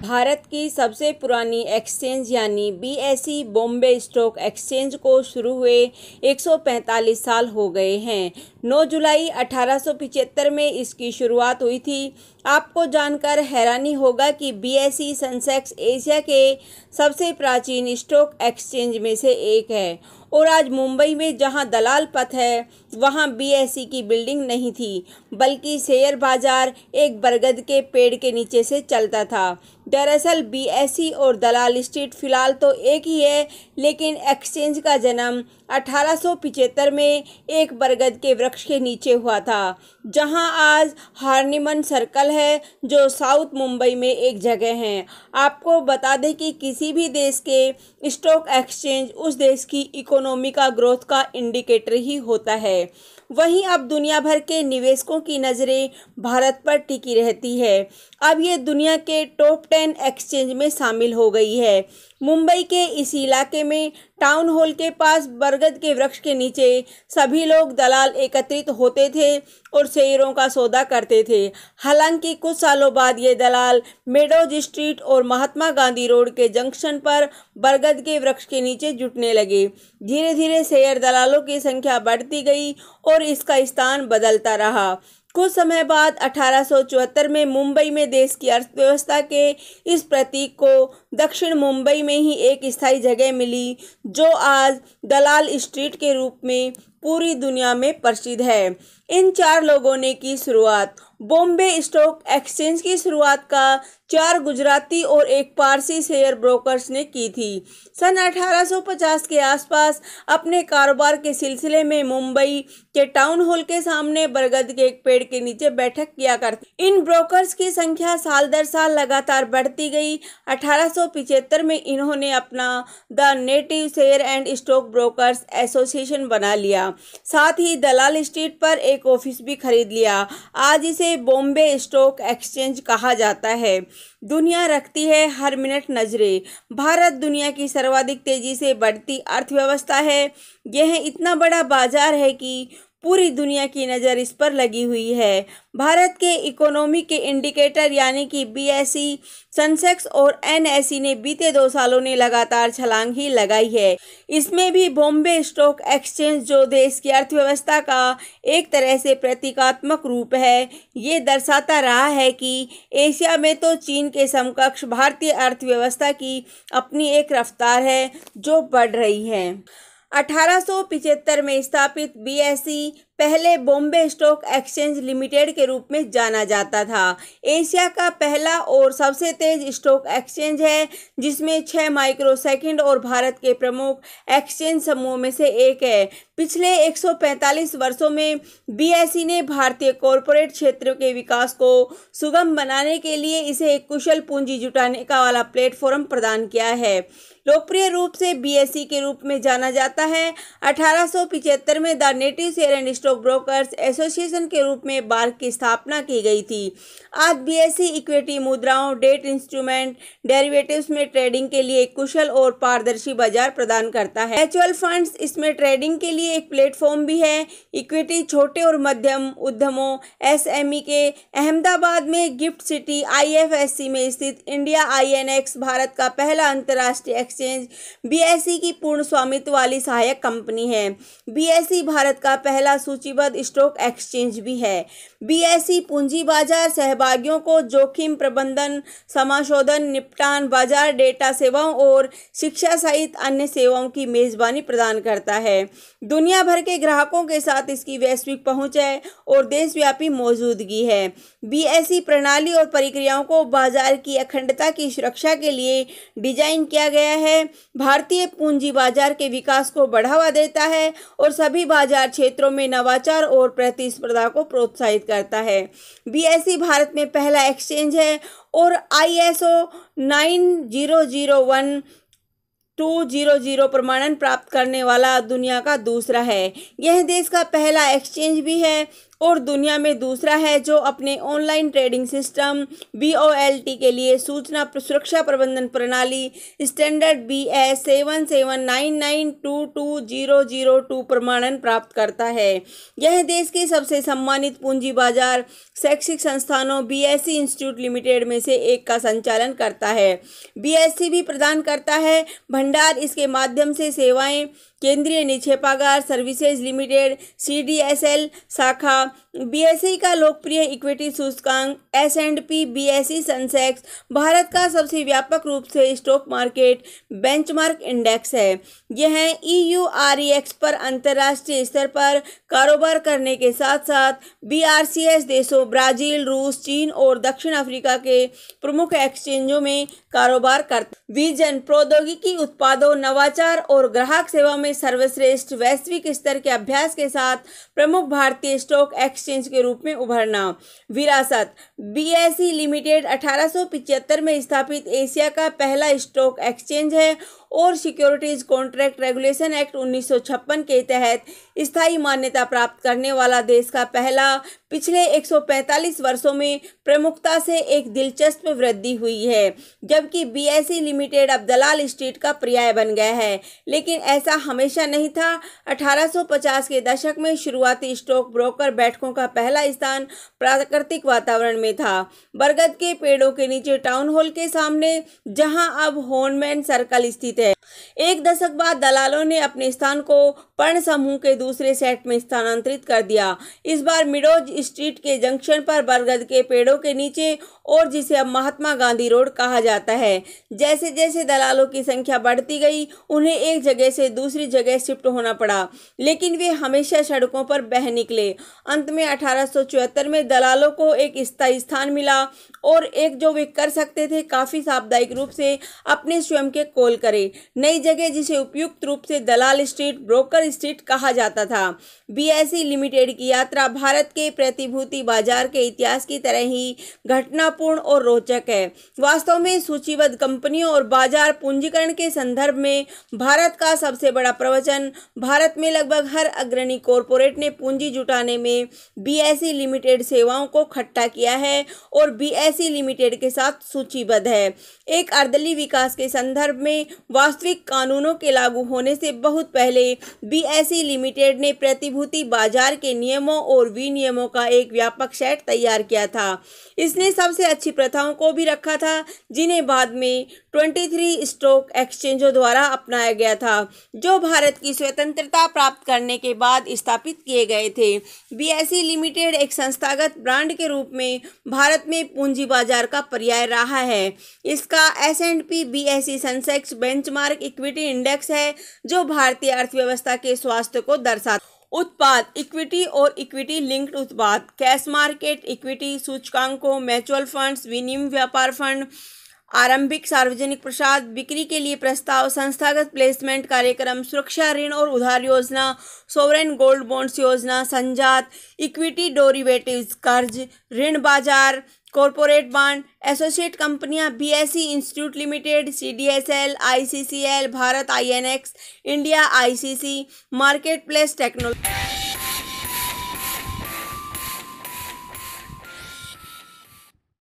भारत की सबसे पुरानी एक्सचेंज यानी बीएसई बॉम्बे स्टॉक एक्सचेंज को शुरू हुए 145 साल हो गए हैं। 9 जुलाई 1875 में इसकी शुरुआत हुई थी। आपको जानकर हैरानी होगा कि बीएसई सेंसेक्स एशिया के सबसे प्राचीन स्टॉक एक्सचेंज में से एक है और आज मुंबई में जहां दलाल पथ है वहां बीएसई की बिल्डिंग नहीं थी, बल्कि शेयर बाजार एक बरगद के पेड़ के नीचे से चलता था। दरअसल बीएसई और दलाल स्ट्रीट फिलहाल तो एक ही है, लेकिन एक्सचेंज का जन्म 1875 में एक बरगद के वृक्ष के नीचे हुआ था, जहां आज हार्निमन सर्कल है, जो साउथ मुंबई में एक जगह है। आपको बता दें कि किसी भी देश के स्टॉक एक्सचेंज उस देश की इकोनॉमी का ग्रोथ का इंडिकेटर ही होता है। वहीं अब दुनिया भर के निवेशकों की नज़रें भारत पर टिकी रहती है। अब ये दुनिया के टॉप 10 एक्सचेंज में शामिल हो गई है। मुंबई के इस इलाके में टाउन हॉल के पास बरगद के वृक्ष के नीचे सभी लोग दलाल एकत्रित होते थे और शेयरों का सौदा करते थे। हालांकि कुछ सालों बाद ये दलाल मेडोज स्ट्रीट और महात्मा गांधी रोड के जंक्शन पर बरगद के वृक्ष के नीचे जुटने लगे। धीरे धीरे शेयर दलालों की संख्या बढ़ती गई और इसका स्थान बदलता रहा। कुछ समय बाद 1874 में मुंबई में देश की अर्थव्यवस्था के इस प्रतीक को दक्षिण मुंबई में ही एक स्थायी जगह मिली, जो आज दलाल स्ट्रीट के रूप में पूरी दुनिया में प्रसिद्ध है। इन 4 लोगों ने की शुरुआत। बॉम्बे स्टॉक एक्सचेंज की शुरुआत का 4 गुजराती और एक पारसी शेयर ब्रोकर्स ने की थी। सन 1850 के आसपास अपने कारोबार के सिलसिले में मुंबई के टाउन हॉल के सामने बरगद के एक पेड़ के नीचे बैठक किया करते। इन ब्रोकर्स की संख्या साल दर साल लगातार बढ़ती गई। 1875 में इन्होंने अपना the native share and stock brokers association बना लिया। साथ ही दलाल स्ट्रीट पर एक ऑफिस भी खरीद लिया। आज इसे बॉम्बे स्टॉक एक्सचेंज कहा जाता है। दुनिया रखती है हर मिनट नजरें। भारत दुनिया की सर्वाधिक तेजी से बढ़ती अर्थव्यवस्था है। यह इतना बड़ा बाजार है कि पूरी दुनिया की नज़र इस पर लगी हुई है। भारत के इकोनॉमी के इंडिकेटर यानी कि बीएसई, सेंसेक्स और एनएसई ने बीते 2 सालों ने लगातार छलांग ही लगाई है। इसमें भी बॉम्बे स्टॉक एक्सचेंज, जो देश की अर्थव्यवस्था का एक तरह से प्रतीकात्मक रूप है, ये दर्शाता रहा है कि एशिया में तो चीन के समकक्ष भारतीय अर्थव्यवस्था की अपनी एक रफ्तार है जो बढ़ रही है। 1875 में स्थापित बीएसई पहले बॉम्बे स्टॉक एक्सचेंज लिमिटेड के रूप में जाना जाता था। एशिया का पहला और सबसे तेज स्टॉक एक्सचेंज है, जिसमें 6 माइक्रोसेकंड और भारत के प्रमुख एक्सचेंज समूह में से एक है। पिछले 145 वर्षों में बीएसई ने भारतीय कॉरपोरेट क्षेत्र के विकास को सुगम बनाने के लिए इसे एक कुशल पूंजी जुटाने का वाला प्लेटफॉर्म प्रदान किया है। लोकप्रिय रूप से बीएसई के रूप में जाना जाता है। 1875 में the native share and stock brokers association के रूप में बार की स्थापना की गई थी। आज बीएसई इक्विटी, मुद्राओं, डेट इंस्ट्रूमेंट, डेरिवेटिव्स में ट्रेडिंग के लिए एक कुशल और पारदर्शी बाजार प्रदान करता है। म्यूचुअल फंड्स इसमें ट्रेडिंग के लिए एक प्लेटफॉर्म भी है। इक्विटी छोटे और मध्यम उद्यमों एसएमई के अहमदाबाद में गिफ्ट सिटी आईएफएससी में स्थित इंडिया आईएनएक्स भारत का पहला अंतर्राष्ट्रीय एक्सचेंज बीएसई की पूर्ण स्वामित्व वाली सहायक कंपनी है। बीएसई भारत का पहला सूचीबद्ध स्टॉक एक्सचेंज भी है। बीएसई पूंजी बाजार सहभागियों को जोखिम प्रबंधन, समाशोधन, निपटान, बाजार डेटा सेवाओं और शिक्षा सहित अन्य सेवाओं की मेजबानी प्रदान करता है। दुनिया भर के ग्राहकों के साथ इसकी वैश्विक पहुंच है और देशव्यापी मौजूदगी है। बीएसई प्रणाली और प्रक्रियाओं को बाजार की अखंडता की सुरक्षा के लिए डिजाइन किया गया है। भारतीय पूंजी बाजार के विकास को बढ़ावा देता है और सभी बाजार क्षेत्रों में नवाचार और प्रतिस्पर्धा को प्रोत्साहित करता है। बीएसई भारत में पहला एक्सचेंज है और आईएसओ 9001:2000 प्रमाणन प्राप्त करने वाला दुनिया का दूसरा है। यह देश का पहला एक्सचेंज भी है और दुनिया में दूसरा है जो अपने ऑनलाइन ट्रेडिंग सिस्टम BOLT के लिए सूचना सुरक्षा प्रबंधन प्रणाली स्टैंडर्ड BS 7799222002 प्रमाणन प्राप्त करता है। यह देश के सबसे सम्मानित पूंजी बाजार शैक्षिक संस्थानों BSE इंस्टीट्यूट लिमिटेड में से एक का संचालन करता है। BSE भी प्रदान करता है भंडार, इसके माध्यम से सेवाएं केंद्रीय निक्षेपागार सर्विसेज लिमिटेड CDSL शाखा। BSE का लोकप्रिय इक्विटी सूचकांक S&P BSE सेंसेक्स भारत का सबसे व्यापक रूप से स्टॉक मार्केट बेंचमार्क इंडेक्स है। यह EUREX पर अंतर्राष्ट्रीय स्तर पर कारोबार करने के साथ साथ BRCS देशों ब्राजील, रूस, चीन और दक्षिण अफ्रीका के प्रमुख एक्सचेंजों में कारोबार करता है। विजन प्रौद्योगिकी उत्पादों, नवाचार और ग्राहक सेवा में सर्वश्रेष्ठ वैश्विक स्तर के अभ्यास के साथ प्रमुख भारतीय स्टॉक एक्सचेंज के रूप में उभरना। विरासत BSE लिमिटेड 1875 में स्थापित एशिया का पहला स्टॉक एक्सचेंज है और सिक्योरिटीज कॉन्ट्रैक्ट रेगुलेशन एक्ट 1956 के तहत स्थायी मान्यता प्राप्त करने वाला देश का पहला। पिछले 145 वर्षों में प्रमुखता से एक दिलचस्प वृद्धि हुई है, जबकि BSE लिमिटेड अब दलाल स्ट्रीट का पर्याय बन गया है, लेकिन ऐसा हमेशा नहीं था। 1850 के दशक में शुरुआती स्टॉक ब्रोकर बैठकों का पहला स्थान प्राकृतिक वातावरण में था, बरगद के पेड़ों के नीचे टाउन हॉल के सामने, जहां अब होनमैन सर्कल स्थित है। एक दशक बाद दलालों ने अपने स्थान को पर्ण समूह के दूसरे सेट में स्थानांतरित कर दिया, इस बार मिडोज स्ट्रीट के जंक्शन पर बरगद के पेड़ों के नीचे, और जिसे अब महात्मा गांधी रोड कहा जाता है। जैसे जैसे दलालों की संख्या बढ़ती गई, उन्हें एक जगह से दूसरी जगह शिफ्ट होना पड़ा, लेकिन वे हमेशा सड़कों पर बह निकले। अंत में 1874 में दलालों को एक स्थायी स्थान मिला और एक जो वे कर सकते थे काफी साप्ताहिक रूप से अपने स्वयं के कॉल करे नई जगह, जिसे उपयुक्त रूप से दलाल स्ट्रीट, ब्रोकर स्ट्रीट कहा जाता था। BSE लिमिटेड की यात्रा भारत के प्रतिभूति बाजार के इतिहास की तरह ही घटनापूर्ण और रोचक है। वास्तव में सूचीबद्ध कंपनियों और बाजार पूंजीकरण के संदर्भ में भारत का सबसे बड़ा प्रवचन, भारत में लगभग हर अग्रणी कॉरपोरेट ने पूंजी जुटाने में BSE लिमिटेड सेवाओं को इकट्ठा किया है और BSE लिमिटेड के साथ सूचीबद्ध है। एक अर्दली विकास के संदर्भ में वास्तविक कानूनों के लागू होने से बहुत पहले BSE लिमिटेड ने प्रतिभूति बाजार के नियमों और विनियमों का एक व्यापक सेट तैयार किया था। इसने सबसे अच्छी प्रथाओं को भी रखा था, जिन्हें बाद में 23 स्टॉक एक्सचेंजों द्वारा अपनाया गया था, जो भारत की स्वतंत्रता प्राप्त करने के बाद स्थापित किए गए थे। BSE लिमिटेड एक संस्थागत ब्रांड के रूप में भारत में पूंजी बाजार का पर्याय रहा है। इसका S&P BSE Sensex benchmark equity index है, जो भारतीय अर्थव्यवस्था के स्वास्थ्य को दर्शाता। उत्पाद इक्विटी और इक्विटी लिंक्ड उत्पाद, कैश मार्केट इक्विटी सूचकांकों, म्यूचुअल फंड्स, विनिमय व्यापार फंड, आरंभिक सार्वजनिक प्रसाद, बिक्री के लिए प्रस्ताव, संस्थागत प्लेसमेंट कार्यक्रम, सुरक्षा ऋण और उधार योजना, सोवरेन गोल्ड बॉन्ड्स योजना, संजात इक्विटी डेरिवेटिव्स, कर्ज, ऋण बाजार, कॉरपोरेट बॉन्ड, एसोसिएट कंपनियां BSE institute limited, CDSL, ICCL, Bharat INX, India ICC, market place technology.